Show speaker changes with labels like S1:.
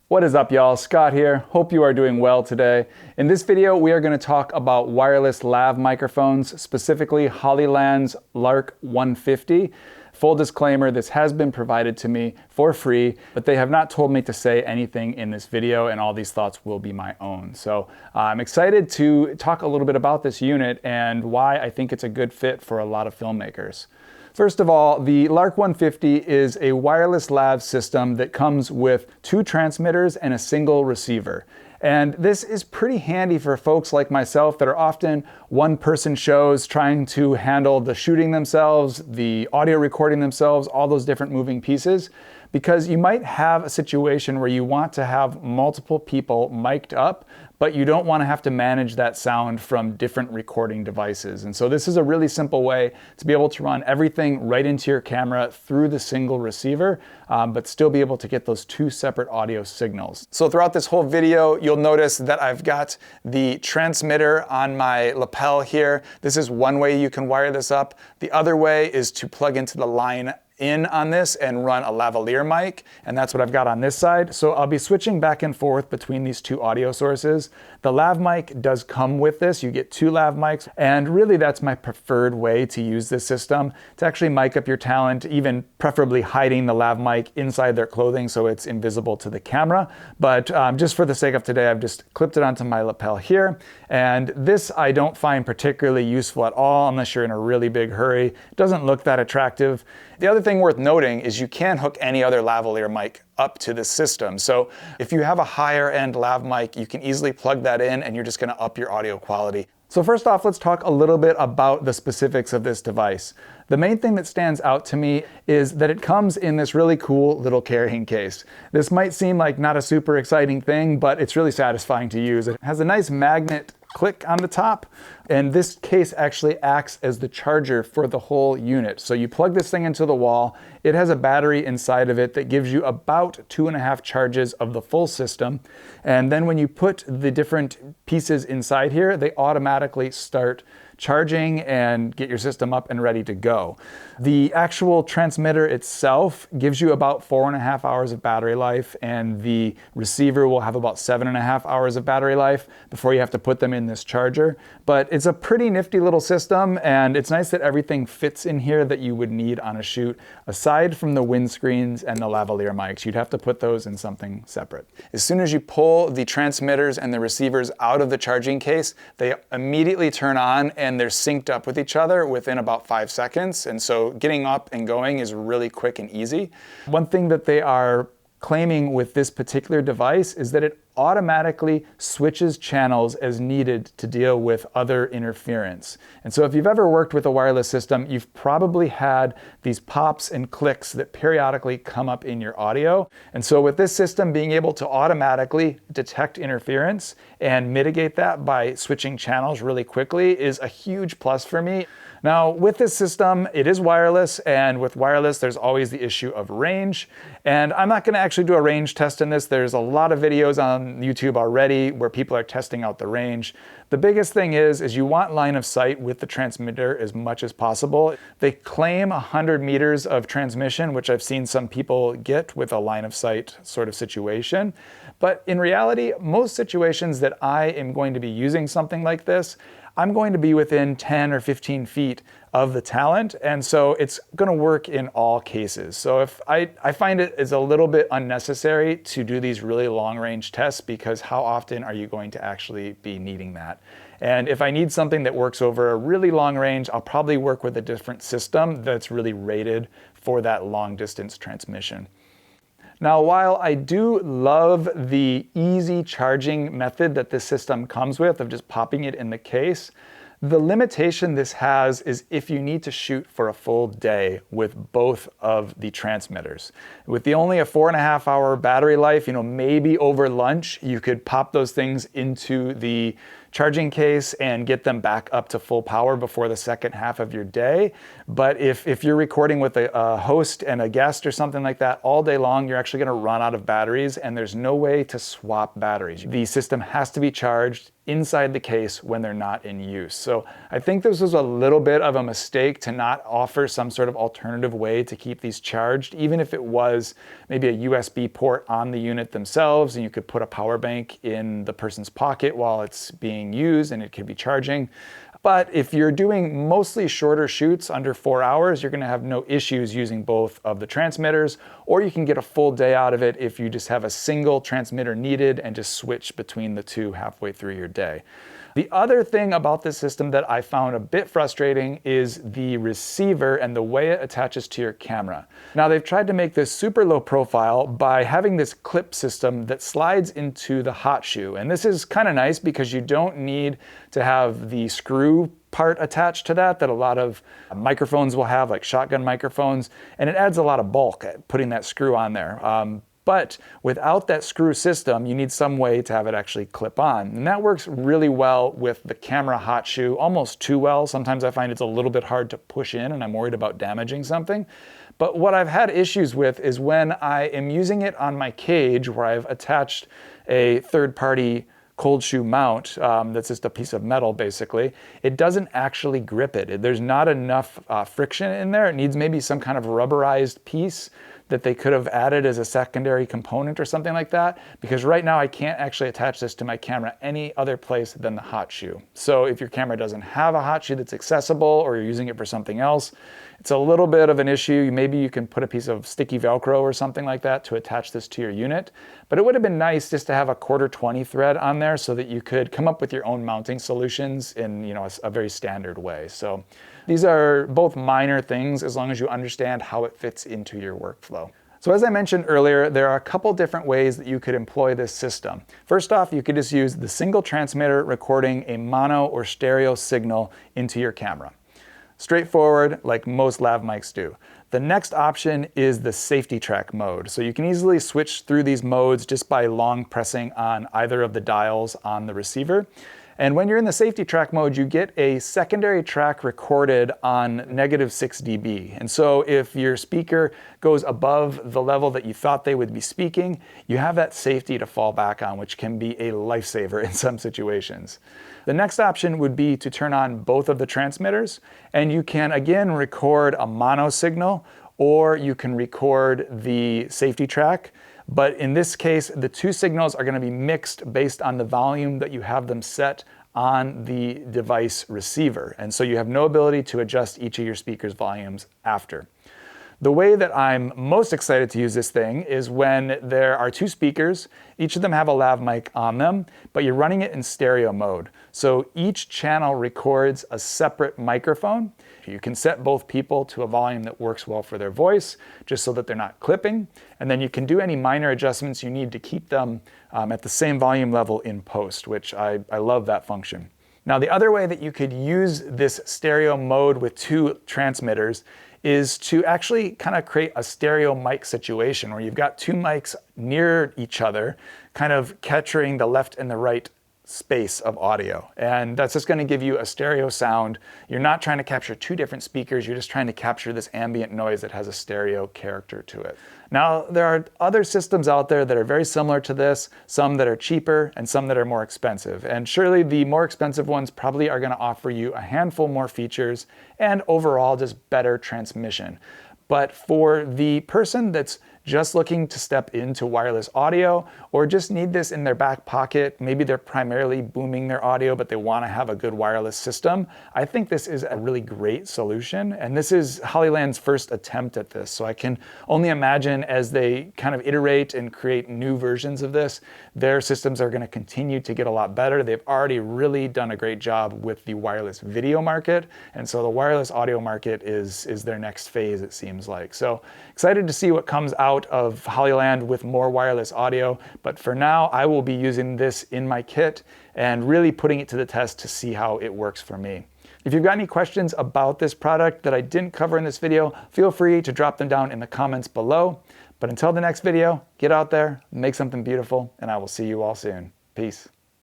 S1: What is up, y'all? Scott here. Hope you are doing well today. In this video, we are going to talk about wireless lav microphones, specifically Hollyland's Lark 150. Full disclaimer, this has been provided to me for free, but they have not told me to say anything in this video, and all these thoughts will be my own. So I'm excited to talk a little bit about this unit and why I think it's a good fit for a lot of filmmakers. First of all, the Lark 150 is a wireless lav system that comes with 2 transmitters and a single receiver. And this is pretty handy for folks like myself that are often one-person shows trying to handle the shooting themselves, the audio recording themselves, all those different moving pieces, because you might have a situation where you want to have multiple people mic'd up, but you don't want to have to manage that sound from different recording devices. And so this is a really simple way to be able to run everything right into your camera through the single receiver, but still be able to get those 2 separate audio signals. So throughout this whole video, you'll notice that I've got the transmitter on my lapel here. This is one way you can wire this up. The other way is to plug into the line in on this and run a lavalier mic, and that's what I've got on this side. So I'll be switching back and forth between these 2 audio sources. The lav mic does come with this. You get 2 lav mics, and really that's my preferred way to use this system, to actually mic up your talent, even preferably hiding the lav mic inside their clothing so it's invisible to the camera. But just for the sake of today, I've just clipped it onto my lapel here, and this I don't find particularly useful at all unless you're in a really big hurry. It doesn't look that attractive. The other thing worth noting is you can hook any other lavalier mic up to this system. So if you have a higher end lav mic, you can easily plug that in and you're just going to up your audio quality. So first off, let's talk a little bit about the specifics of this device. The main thing that stands out to me is that it comes in this really cool little carrying case. This might seem like not a super exciting thing, but it's really satisfying to use. It has a nice magnet click on the top, and this case actually acts as the charger for the whole unit. So you plug this thing into the wall. It has a battery inside of it that gives you about 2.5 charges of the full system. And then when you put the different pieces inside here, they automatically start charging and get your system up and ready to go. The actual transmitter itself gives you about 4.5 hours of battery life, and the receiver will have about 7.5 hours of battery life before you have to put them in this charger. But it's a pretty nifty little system, and it's nice that everything fits in here that you would need on a shoot. Aside from the windscreens and the lavalier mics, you'd have to put those in something separate. As soon as you pull the transmitters and the receivers out of the charging case, they immediately turn on and they're synced up with each other within about 5 seconds. And so getting up and going is really quick and easy. One thing that they are claiming with this particular device is that it automatically switches channels as needed to deal with other interference. And so if you've ever worked with a wireless system, you've probably had these pops and clicks that periodically come up in your audio. And so with this system being able to automatically detect interference and mitigate that by switching channels really quickly is a huge plus for me. Now, with this system, it is wireless, and with wireless, there's always the issue of range. And I'm not gonna actually do a range test in this. There's a lot of videos on YouTube already where people are testing out the range. The biggest thing is you want line of sight with the transmitter as much as possible. They claim 100 meters of transmission, which I've seen some people get with a line of sight sort of situation. But in reality, most situations that I am going to be using something like this, I'm going to be within 10 or 15 feet of the talent, and so it's going to work in all cases. So if I find it is a little bit unnecessary to do these really long-range tests, because how often are you going to actually be needing that? And if I need something that works over a really long range, I'll probably work with a different system that's really rated for that long-distance transmission. Now, while I do love the easy charging method that this system comes with of just popping it in the case, the limitation this has is if you need to shoot for a full day with both of the transmitters. With the only a 4.5 hour battery life, maybe over lunch, you could pop those things into the charging case and get them back up to full power before the second half of your day. But if you're recording with a host and a guest or something like that all day long, you're actually going to run out of batteries, and there's no way to swap batteries. The system has to be charged inside the case when they're not in use. So I think this was a little bit of a mistake to not offer some sort of alternative way to keep these charged, even if it was maybe a USB port on the unit themselves and you could put a power bank in the person's pocket while it's being used and it could be charging. But if you're doing mostly shorter shoots under 4 hours, you're going to have no issues using both of the transmitters, or you can get a full day out of it if you just have a single transmitter needed and just switch between the two halfway through your day. The other thing about this system that I found a bit frustrating is the receiver and the way it attaches to your camera. Now, they've tried to make this super low profile by having this clip system that slides into the hot shoe. And this is kind of nice because you don't need to have the screw part attached to that a lot of microphones will have, like shotgun microphones, and it adds a lot of bulk putting that screw on there. But without that screw system, you need some way to have it actually clip on. And that works really well with the camera hot shoe, almost too well. Sometimes I find it's a little bit hard to push in and I'm worried about damaging something. But what I've had issues with is when I am using it on my cage where I've attached a third-party cold shoe mount that's just a piece of metal basically, it doesn't actually grip it. There's not enough friction in there. It needs maybe some kind of rubberized piece that they could have added as a secondary component or something like that, because right now I can't actually attach this to my camera any other place than the hot shoe. So if your camera doesn't have a hot shoe that's accessible or you're using it for something else, it's a little bit of an issue. Maybe you can put a piece of sticky Velcro or something like that to attach this to your unit. But it would have been nice just to have a 1/4-20 thread on there so that you could come up with your own mounting solutions in a very standard way. So these are both minor things as long as you understand how it fits into your workflow. So as I mentioned earlier, there are a couple different ways that you could employ this system. First off, you could just use the single transmitter recording a mono or stereo signal into your camera. Straightforward, like most lav mics do. The next option is the safety track mode. So you can easily switch through these modes just by long pressing on either of the dials on the receiver. And when you're in the safety track mode, you get a secondary track recorded on -6 dB. And so if your speaker goes above the level that you thought they would be speaking, you have that safety to fall back on, which can be a lifesaver in some situations. The next option would be to turn on both of the transmitters, and you can again record a mono signal, or you can record the safety track. But in this case, the two signals are going to be mixed based on the volume that you have them set on the device receiver. And so you have no ability to adjust each of your speaker's volumes after. The way that I'm most excited to use this thing is when there are two speakers, each of them have a lav mic on them, but you're running it in stereo mode. So each channel records a separate microphone. You can set both people to a volume that works well for their voice, just so that they're not clipping. And then you can do any minor adjustments you need to keep them at the same volume level in post, which I love that function. Now, the other way that you could use this stereo mode with two transmitters is to actually kind of create a stereo mic situation where you've got two mics near each other, kind of capturing the left and the right space of audio. And that's just going to give you a stereo sound. You're not trying to capture two different speakers, you're just trying to capture this ambient noise that has a stereo character to it. Now, there are other systems out there that are very similar to this, some that are cheaper and some that are more expensive. And surely the more expensive ones probably are going to offer you a handful more features and overall just better transmission. But for the person that's just looking to step into wireless audio or just need this in their back pocket, maybe they're primarily booming their audio but they want to have a good wireless system, I think this is a really great solution. And this is Hollyland's first attempt at this. So I can only imagine as they kind of iterate and create new versions of this, their systems are going to continue to get a lot better. They've already really done a great job with the wireless video market. And so the wireless audio market is their next phase, it seems like. So excited to see what comes out of Hollyland with more wireless audio, but for now I will be using this in my kit and really putting it to the test to see how it works for me. If you've got any questions about this product that I didn't cover in this video, feel free to drop them down in the comments below. But until the next video, get out there, make something beautiful, and I will see you all soon. Peace.